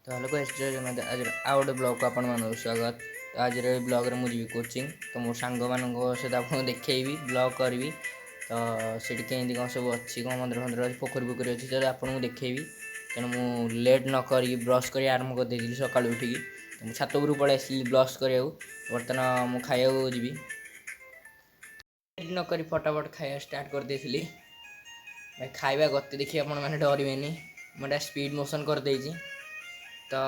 तो hello guys आज आउ गोटे ब्लॉग को आपण मानक स्वागत। तो आज ब्लॉग रे मुझे कोचिंग तो मो सांग मान सहित आपको देखी ब्लॉग करी। तो सीटी केमती कौन सब अच्छी कौन मंदिर फंदिर अच्छी पोखरी पोखरी अच्छी तो आपको देखी। तेणु मु लेट न कर ब्रश कर आरम्भ कर सका उठिकी तो छात उपरू पलि आसी ब्रश करा बर्तमान मुझे खाया जी न कर फटाफट खाया स्टार्ट कर देली। खाଇବା गति देखिए आप डरवे मुझे स्पीड मोशन कर देती तो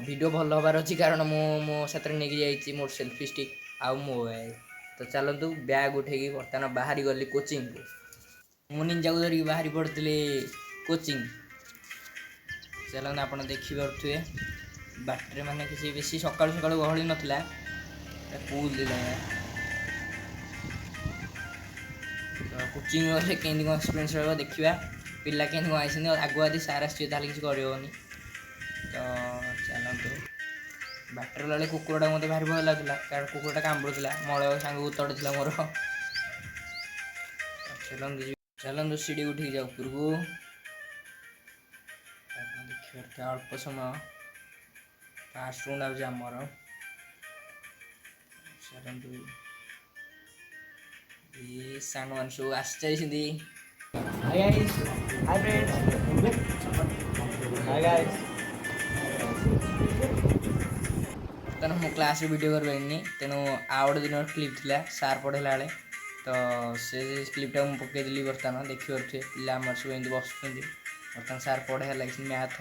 वीडियो भल हबार अच्छी कारण मो साथ नहीं मोर सेल्फी स्टिक आउ मोबाइल। तो चलतु बैग उठे बर्तमान बाहरी गली कोचिंग को मु निंजा को धरिकी बाहरी पड़ी कोचिंग। चलते आप देखिपे बाटर माने किसी बेसी सका सका गहली नाला पुल तो कोचिंग गले केमती कौन एक्सपीरियंस रहा देखा पिला के आई आगुआ यदि सार आस किसी करनी। तो चलतु बाटर लाले कुकुरटा मत भारी भय लगुला कारण कुकुरटा कामुड़ा मल सांग तड़े मोर। चलतु सीढ़ी उठी जाओ उपर को देखिए अल्प समय फास्ट रूम आमर। चलतु सांग मान सब आसी बर्तमान मो क्लास वीडियो कर तेणु आउ गोटे दिन क्लिप थी सार पढ़ेला बेले तो से क्लिपटा मुझे पकईदेली। बर्तमान देखिपे पिला सब एमती बस बर्तमान सार पढ़े लगे मैथ।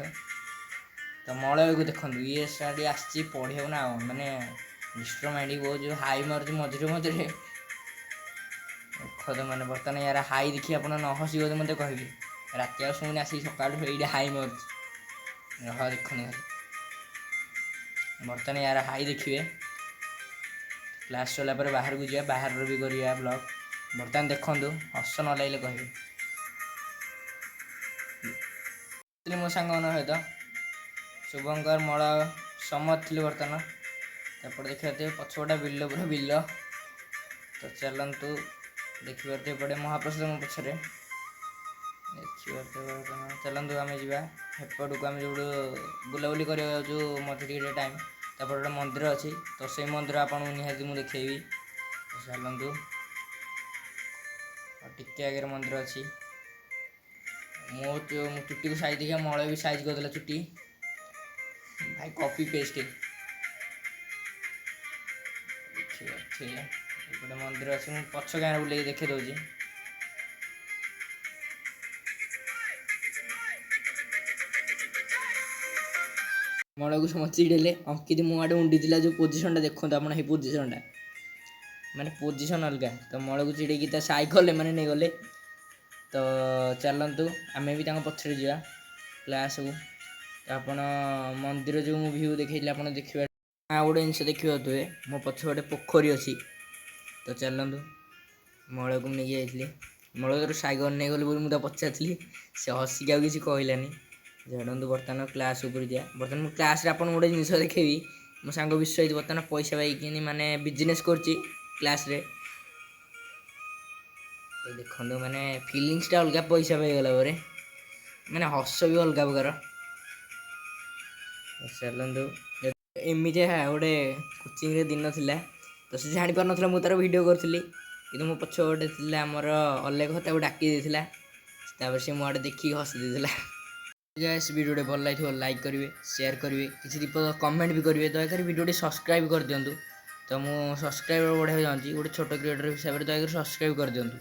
तो मलय को देखो ये सारी आसी पढ़े ना माने डिस्ट्रो माइंड बहुत जो हाई मार्च मझे मझे खद मैंने बर्तमान यार हाई देखिए आप न हसी मत कहि रात शुणी आस सका ये हाई मार्च देखनी बर्तमान यार हाई देखिए क्लास चला बाहर को जा बाहर भी करिया ब्लॉग। बर्तमान देखु हस न लगे कह मो सांग मान सहित शुभंकर मल समत थी बर्तमान तपटे देखिए पछपटा बिल पूरा बिल। तो चलतु देखिए पड़े महाप्रसाद मो पछरे देखिए चलतु आम जापट को आम जो बुलाबुली कर मधुरी टाइम तपट गोटे मंदिर अच्छी तो से मंदिर आपको निहाती मुझे देखी। चलतु टिके आगे मंदिर अच्छी मो चुटी को साइज देखिए मल भी साइज करदेला चुटी भाई कॉपी पेस्ट देखिए गोटे मंदिर अच्छे मुझे पछ गाँव बुले देखे दूसरी। मल को समस्त चिड़ेले अंकित मो आड़े उंडी जो पोजिशन देखो आप पोजिशन माने पोजिशन अलग तो मल को चिड़ेकी तो साइकल मैंने नहीं गले। तो चलतु आम भी पछरे जा क्लास को तो आप मंदिर जो मु भ्यू देखी आप देखिए आ गोटे जिन देखा थे मो पछ गोटे पोखरी अच्छी। तो चलतु मल को नहीं जाइए मल तो साइकल नहीं गली मुझे पचारि से हसिक किसी कहलानी। झाड़ू बर्तमान क्लास उपर जा बर्तमान क्लास आप गोटे जिन देखेबी मो सांग विश्वजित बर्तमान पैसा पाई माने बिजनेस करची क्लास रे। तो देखो माने फिलिंग्सटा अलग पैसा पाईगला माने हस भी अलग प्रकार। चलतु एमती गोटे कोचिंग रे दिन थिला तो से जानी पार नथला मु तार वीडियो करथली कि मो पछ गोटे थिला हमर अलेख ताको डाकी देथिला तापर से मो आडे देखि हसी देथिला। गाइस वीडियो भल लगी लाइक करेंगे शेयर करेंगे किसी दीप कमेंट भी करेंगे दयाकोरी वीडियो सब्सक्राइब कर दिंतु। तो मु सब्सक्राइबर बढ़ाई जाऊँगी गोटे छोट क्रिएटर हिसाब से दयाकोरी सब्सक्राइब कर दिंतु।